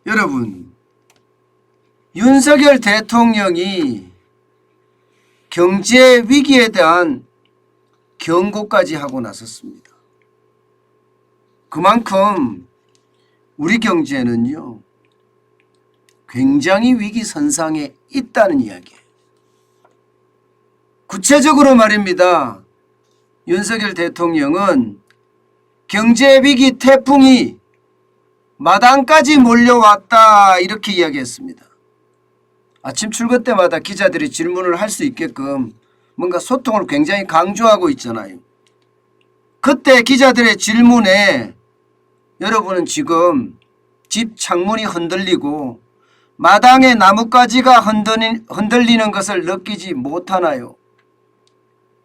여러분, 윤석열 대통령이 경제 위기에 대한 경고까지 하고 나섰습니다. 그만큼 우리 경제는요, 굉장히 위기선상에 있다는 이야기예요. 구체적으로 말입니다. 윤석열 대통령은 경제위기 태풍이 마당까지 몰려왔다 이렇게 이야기했습니다. 아침 출근 때마다 기자들이 질문을 할 수 있게끔 뭔가 소통을 굉장히 강조하고 있잖아요. 그때 기자들의 질문에 여러분은 지금 집 창문이 흔들리고 마당의 나뭇가지가 흔들리는 것을 느끼지 못하나요?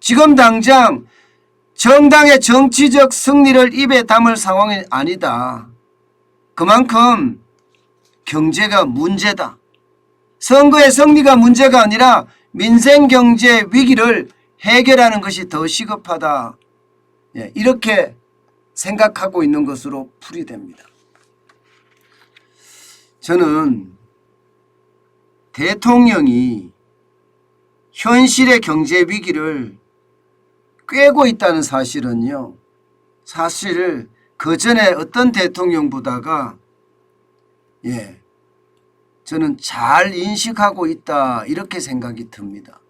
지금 당장 정당의 정치적 승리를 입에 담을 상황이 아니다. 그만큼 경제가 문제다. 선거의 승리가 문제가 아니라 민생경제 위기를 해결하는 것이 더 시급하다. 이렇게 생각하고 있는 것으로 풀이됩니다. 저는 대통령이 현실의 경제 위기를 꿰고 있다는 사실은요, 사실 그 전에 어떤 대통령보다가 저는 잘 인식하고 있다 이렇게 생각이 듭니다.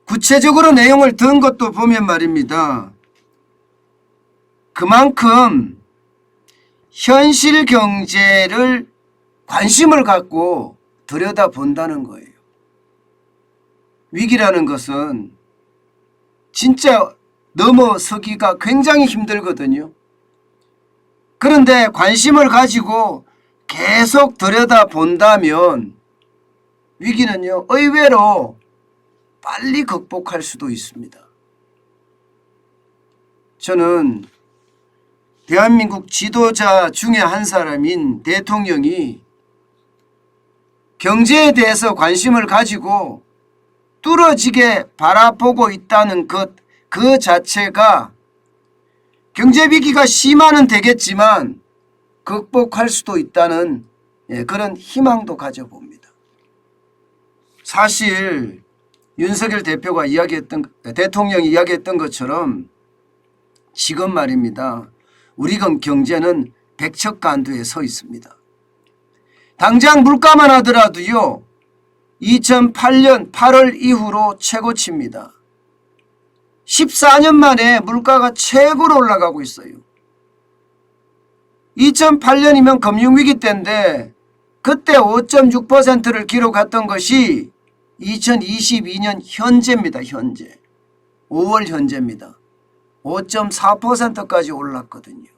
구체적으로 내용을 든 것도 보면 말입니다. 그만큼 현실 경제를 관심을 갖고 들여다본다는 거예요. 위기라는 것은 진짜 넘어서기가 굉장히 힘들거든요. 그런데 관심을 가지고 계속 들여다본다면 위기는요, 의외로 빨리 극복할 수도 있습니다. 저는 대한민국 지도자 중에 한 사람인 대통령이 경제에 대해서 관심을 가지고 뚫어지게 바라보고 있다는 그 자체가 경제 위기가 심화는 되겠지만 극복할 수도 있다는 그런 희망도 가져봅니다. 사실 윤석열 대통령이 이야기했던 것처럼 지금 말입니다. 우리 경제는 백척간두에 서 있습니다. 당장 물가만 하더라도요, 2008년 8월 이후로 최고치입니다. 14년 만에 물가가 최고로 올라가고 있어요. 2008년이면 금융위기 때인데 그때 5.6%를 기록했던 것이 2022년 현재입니다. 현재 5월 현재입니다. 5.4%까지 올랐거든요.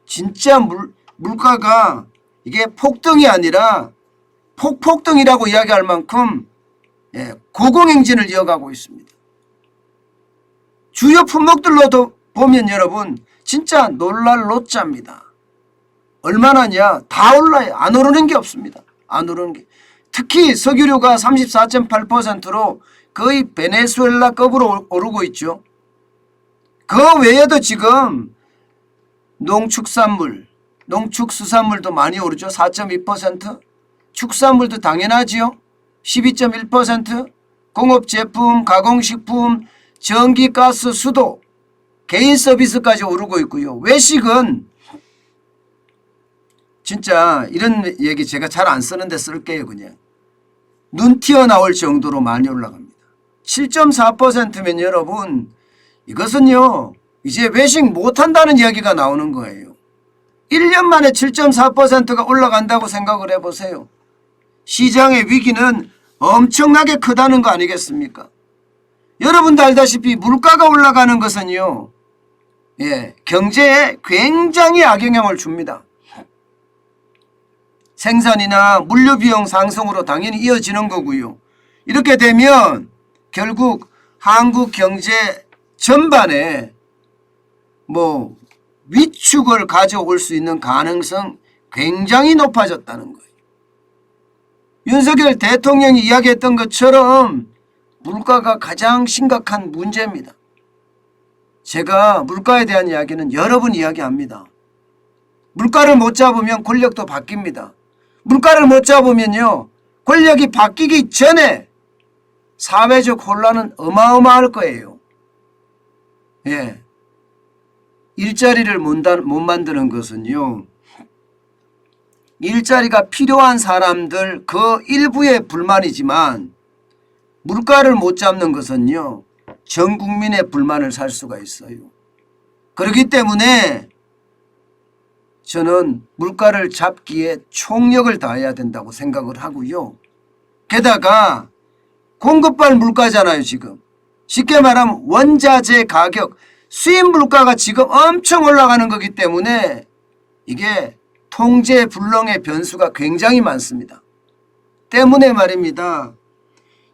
진짜 물가가 이게 폭등이 아니라 폭등이라고 이야기할 만큼 고공행진을 이어가고 있습니다. 주요 품목들로도 보면 여러분 진짜 놀랄 노짜입니다. 얼마나냐? 다 올라요. 안 오르는 게 없습니다. 안 오르는 게. 특히 석유류가 34.8%로 거의 베네수엘라급으로 오르고 있죠. 그 외에도 지금 농축산물, 농축수산물도 많이 오르죠. 4.2%. 축산물도 당연하지요. 12.1%. 공업제품, 가공식품, 전기, 가스, 수도, 개인 서비스까지 오르고 있고요. 외식은 진짜 이런 얘기 제가 잘 안 쓰는데 쓸게요. 그냥 눈 튀어나올 정도로 많이 올라갑니다. 7.4%면 여러분 이것은요 이제 외식 못한다는 이야기가 나오는 거예요. 1년 만에 7.4%가 올라간다고 생각을 해보세요. 시장의 위기는 엄청나게 크다는 거 아니겠습니까? 여러분도 알다시피 물가가 올라가는 것은요, 경제에 굉장히 악영향을 줍니다. 생산이나 물류비용 상승으로 당연히 이어지는 거고요. 이렇게 되면 결국 한국 경제 전반에 위축을 가져올 수 있는 가능성 굉장히 높아졌다는 거예요. 윤석열 대통령이 이야기했던 것처럼 물가가 가장 심각한 문제입니다. 제가 물가에 대한 이야기는 여러 번 이야기합니다. 물가를 못 잡으면 권력도 바뀝니다. 물가를 못 잡으면요, 권력이 바뀌기 전에 사회적 혼란은 어마어마할 거예요. 예. 일자리를 못 만드는 것은요, 일자리가 필요한 사람들 그 일부의 불만이지만 물가를 못 잡는 것은요, 전 국민의 불만을 살 수가 있어요. 그렇기 때문에 저는 물가를 잡기에 총력을 다해야 된다고 생각을 하고요. 게다가 공급발 물가잖아요. 지금 쉽게 말하면 원자재 가격, 수입 물가가 지금 엄청 올라가는 거기 때문에 이게 통제 불능의 변수가 굉장히 많습니다. 때문에 말입니다.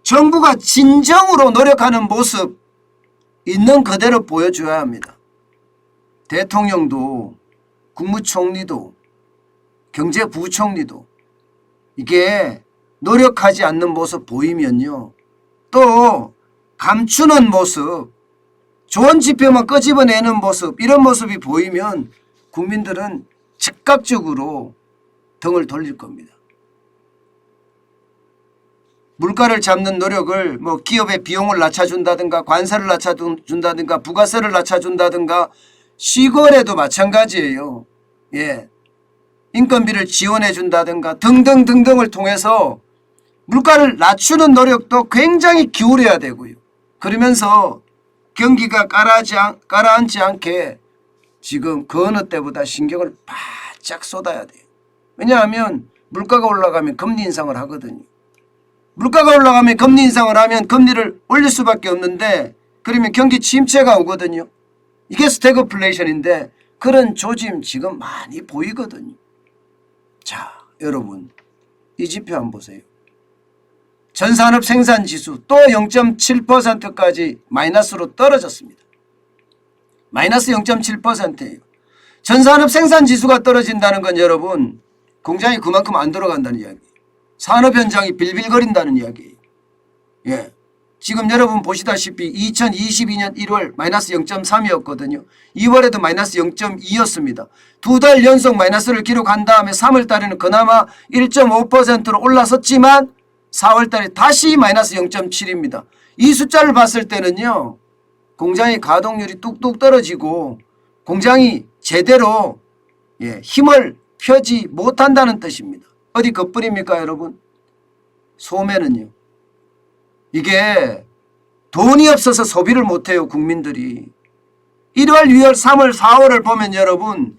정부가 진정으로 노력하는 모습 있는 그대로 보여줘야 합니다. 대통령도 국무총리도 경제부총리도 이게 노력하지 않는 모습 보이면요, 또 감추는 모습, 좋은 지표만 끄집어내는 모습, 이런 모습이 보이면 국민들은 즉각적으로 등을 돌릴 겁니다. 물가를 잡는 노력을 뭐 기업의 비용을 낮춰준다든가 관세를 낮춰준다든가 부가세를 낮춰준다든가 시골에도 마찬가지예요. 예. 인건비를 지원해 준다든가 등등등등을 통해서 물가를 낮추는 노력도 굉장히 기울여야 되고요. 그러면서 경기가 가라앉지 않게 지금 그 어느 때보다 신경을 바짝 쏟아야 돼요. 왜냐하면 물가가 올라가면 금리 인상을 하거든요. 물가가 올라가면 금리 인상을 하면 금리를 올릴 수밖에 없는데 그러면 경기 침체가 오거든요. 이게 스태그플레이션인데 그런 조짐 지금 많이 보이거든요. 자, 여러분 이 지표 한번 보세요. 전산업 생산지수 또 0.7%까지 마이너스로 떨어졌습니다. 마이너스 0.7%예요. 전산업 생산지수가 떨어진다는 건 여러분 공장이 그만큼 안 들어간다는 이야기예요. 산업 현장이 빌빌거린다는 이야기예요. 예. 지금 여러분 보시다시피 2022년 1월 마이너스 0.3이었거든요. 2월에도 마이너스 0.2였습니다. 두 달 연속 마이너스를 기록한 다음에 3월 달에는 그나마 1.5%로 올라섰지만 4월 달에 다시 마이너스 0.7입니다. 이 숫자를 봤을 때는요, 공장의 가동률이 뚝뚝 떨어지고 공장이 제대로 힘을 펴지 못한다는 뜻입니다. 어디 그뿐입니까 여러분? 소매는요. 이게 돈이 없어서 소비를 못해요. 국민들이. 1월, 2월, 3월, 4월을 보면 여러분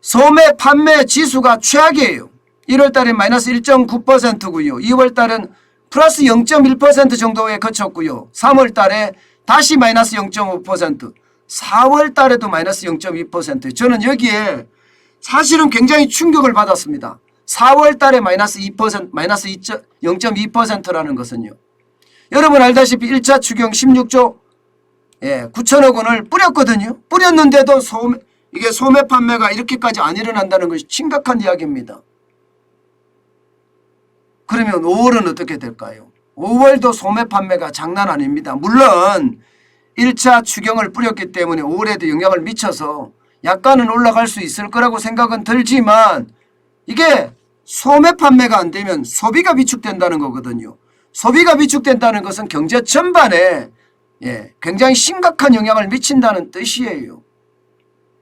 소매 판매 지수가 최악이에요. 1월 달에 마이너스 1.9%고요. 2월 달은 플러스 0.1% 정도에 그쳤고요. 3월 달에 다시 마이너스 0.5%, 4월 달에도 마이너스 0.2%. 저는 여기에 사실은 굉장히 충격을 받았습니다. 4월 달에 마이너스 2%, 마이너스 0.2%라는 것은요. 여러분 알다시피 1차 추경 16조 9천억 원을 뿌렸거든요. 뿌렸는데도 이게 소매 판매가 이렇게까지 안 일어난다는 것이 심각한 이야기입니다. 그러면 5월은 어떻게 될까요? 5월도 소매 판매가 장난 아닙니다. 물론 1차 추경을 뿌렸기 때문에 5월에도 영향을 미쳐서 약간은 올라갈 수 있을 거라고 생각은 들지만 이게 소매 판매가 안 되면 소비가 위축된다는 거거든요. 소비가 위축된다는 것은 경제 전반에 굉장히 심각한 영향을 미친다는 뜻이에요.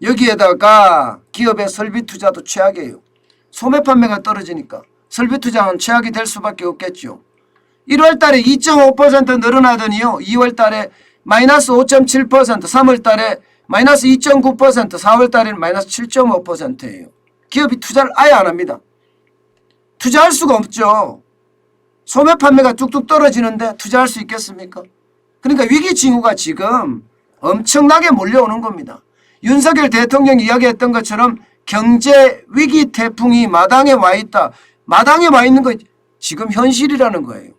여기에다가 기업의 설비 투자도 최악이에요. 소매 판매가 떨어지니까 설비 투자는 최악이 될 수밖에 없겠죠. 1월 달에 2.5% 늘어나더니요. 2월 달에 마이너스 5.7%, 3월 달에 마이너스 2.9%, 4월 달에는 마이너스 7.5%예요. 기업이 투자를 아예 안 합니다. 투자할 수가 없죠. 소매 판매가 뚝뚝 떨어지는데 투자할 수 있겠습니까? 그러니까 위기 징후가 지금 엄청나게 몰려오는 겁니다. 윤석열 대통령이 이야기했던 것처럼 경제 위기 태풍이 마당에 와 있다. 마당에 와 있는 거 지금 현실이라는 거예요.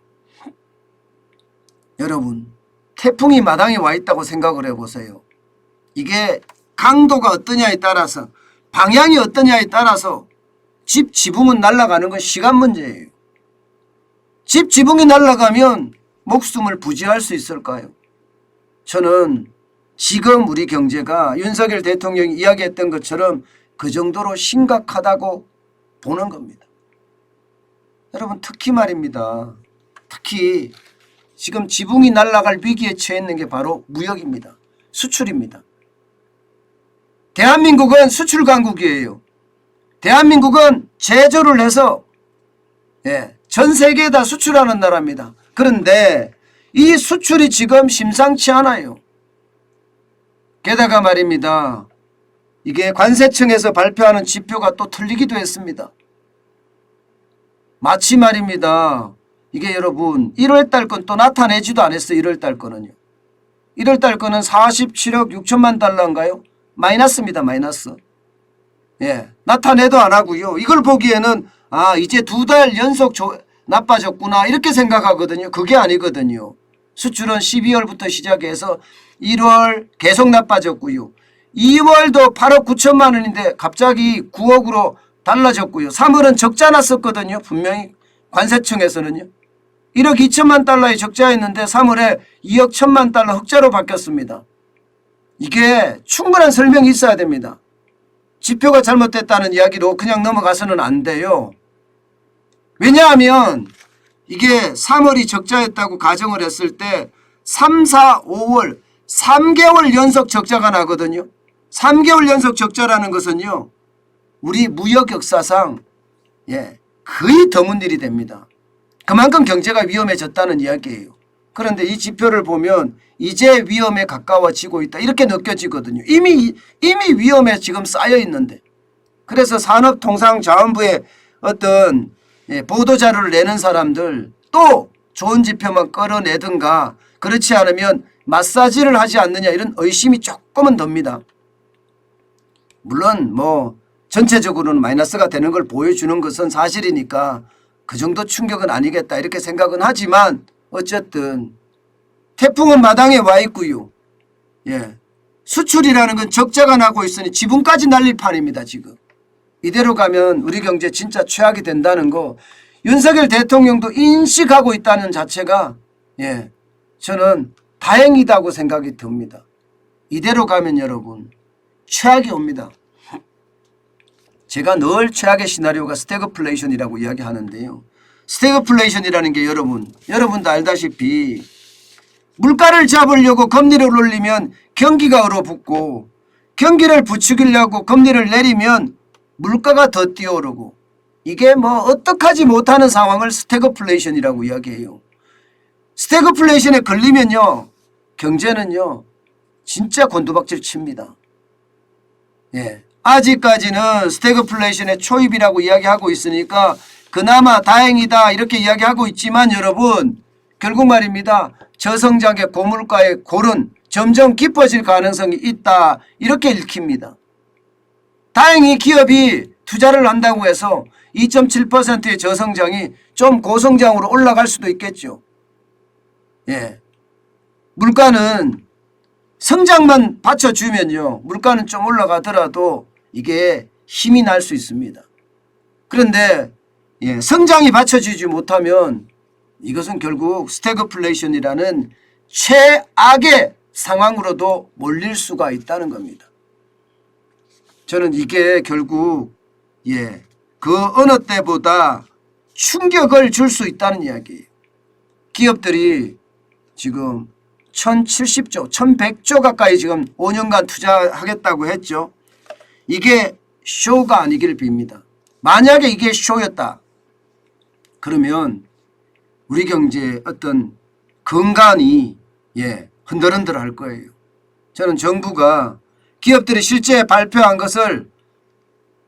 여러분 태풍이 마당에 와 있다고 생각을 해보세요. 이게 강도가 어떠냐에 따라서 방향이 어떠냐에 따라서 집 지붕은 날아가는 건 시간 문제예요. 집 지붕이 날아가면 목숨을 부지할 수 있을까요? 저는 지금 우리 경제가 윤석열 대통령이 이야기했던 것처럼 그 정도로 심각하다고 보는 겁니다. 여러분 특히 말입니다. 특히 지금 지붕이 날아갈 위기에 처해 있는 게 바로 무역입니다. 수출입니다. 대한민국은 수출 강국이에요. 대한민국은 제조를 해서 전 세계에다 수출하는 나라입니다. 그런데 이 수출이 지금 심상치 않아요. 게다가 말입니다. 이게 관세청에서 발표하는 지표가 또 틀리기도 했습니다. 마치 말입니다. 이게 여러분 1월달 건 또 나타내지도 않았어요. 1월달 거는요. 1월달 거는 47억 6천만 달러인가요? 마이너스입니다. 마이너스. 나타내도 안 하고요. 이걸 보기에는 이제 2달 연속 나빠졌구나 이렇게 생각하거든요. 그게 아니거든요. 수출은 12월부터 시작해서 1월 계속 나빠졌고요. 2월도 8억 9천만 원인데 갑자기 9억으로 달라졌고요. 3월은 적자 났었거든요. 분명히 관세청에서는요. 1억 2천만 달러의 적자였는데 3월에 2억 1천만 달러 흑자로 바뀌었습니다. 이게 충분한 설명이 있어야 됩니다. 지표가 잘못됐다는 이야기로 그냥 넘어가서는 안 돼요. 왜냐하면 이게 3월이 적자였다고 가정을 했을 때 3, 4, 5월 3개월 연속 적자가 나거든요. 3개월 연속 적자라는 것은요. 우리 무역 역사상 거의 드문 일이 됩니다. 그만큼 경제가 위험해졌다는 이야기예요. 그런데 이 지표를 보면 이제 위험에 가까워지고 있다 이렇게 느껴지거든요. 이미 위험에 지금 쌓여 있는데. 그래서 산업통상자원부에 어떤 보도자료를 내는 사람들 또 좋은 지표만 끌어내든가 그렇지 않으면 마사지를 하지 않느냐 이런 의심이 조금은 듭니다. 물론 전체적으로는 마이너스가 되는 걸 보여주는 것은 사실이니까 그 정도 충격은 아니겠다 이렇게 생각은 하지만 어쨌든 태풍은 마당에 와 있고요. 수출이라는 건 적자가 나고 있으니 지붕까지 날릴 판입니다. 지금. 이대로 가면 우리 경제 진짜 최악이 된다는 거 윤석열 대통령도 인식하고 있다는 자체가 저는 다행이다고 생각이 듭니다. 이대로 가면 여러분 최악이 옵니다. 제가 늘 최악의 시나리오가 스태그플레이션이라고 이야기하는데요. 스태그플레이션이라는 게 여러분도 알다시피 물가를 잡으려고 금리를 올리면 경기가 얼어붙고 경기를 부추기려고 금리를 내리면 물가가 더 뛰어오르고 이게 어떡하지 못하는 상황을 스태그플레이션이라고 이야기해요. 스태그플레이션에 걸리면요. 경제는요. 진짜 곤두박질 칩니다. 아직까지는 스태그플레이션의 초입이라고 이야기하고 있으니까 그나마 다행이다 이렇게 이야기하고 있지만 여러분 결국 말입니다. 저성장의 고물가의 골은 점점 깊어질 가능성이 있다 이렇게 읽힙니다. 다행히 기업이 투자를 한다고 해서 2.7%의 저성장이 좀 고성장으로 올라갈 수도 있겠죠. 물가는 성장만 받쳐주면요. 물가는 좀 올라가더라도 이게 힘이 날 수 있습니다. 그런데 성장이 받쳐주지 못하면 이것은 결국 스태그플레이션이라는 최악의 상황으로도 몰릴 수가 있다는 겁니다. 저는 이게 결국 그 어느 때보다 충격을 줄 수 있다는 이야기예요. 기업들이 지금 1070조, 1100조 가까이 지금 5년간 투자하겠다고 했죠. 이게 쇼가 아니길 빕니다. 만약에 이게 쇼였다. 그러면 우리 경제의 어떤 근간이 흔들흔들할 거예요. 저는 정부가 기업들이 실제 발표한 것을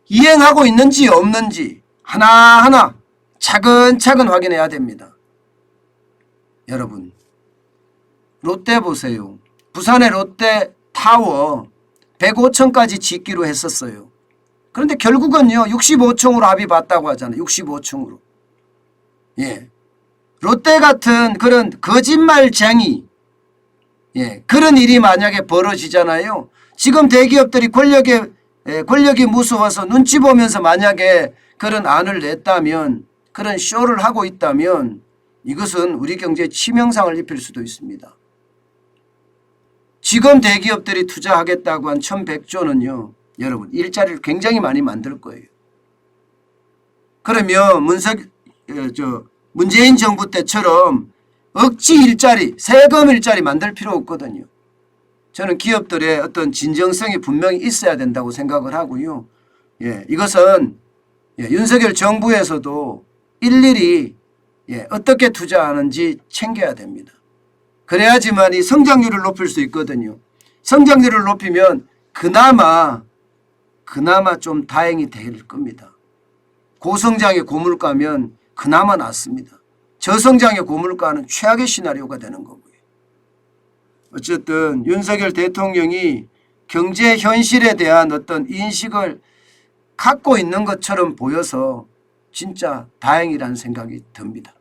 이행하고 있는지 없는지 하나하나 차근차근 확인해야 됩니다. 여러분 롯데 보세요. 부산의 롯데 타워 105층까지 짓기로 했었어요. 그런데 결국은요 65층으로 합의 봤다고 하잖아요. 65층으로. 롯데 같은 그런 거짓말쟁이 그런 일이 만약에 벌어지잖아요. 지금 대기업들이 권력이 무서워서 눈치 보면서 만약에 그런 안을 냈다면 그런 쇼를 하고 있다면 이것은 우리 경제에 치명상을 입힐 수도 있습니다. 지금 대기업들이 투자하겠다고 한 1100조는요. 여러분 일자리를 굉장히 많이 만들 거예요. 그러면 문재인 정부 때처럼 억지 일자리, 세금 일자리 만들 필요 없거든요. 저는 기업들의 어떤 진정성이 분명히 있어야 된다고 생각을 하고요. 이것은 윤석열 정부에서도 일일이 어떻게 투자하는지 챙겨야 됩니다. 그래야지만 이 성장률을 높일 수 있거든요. 성장률을 높이면 그나마 좀 다행이 될 겁니다. 고성장의 고물가면 그나마 낫습니다. 저성장의 고물가는 최악의 시나리오가 되는 거고요. 어쨌든 윤석열 대통령이 경제 현실에 대한 어떤 인식을 갖고 있는 것처럼 보여서 진짜 다행이라는 생각이 듭니다.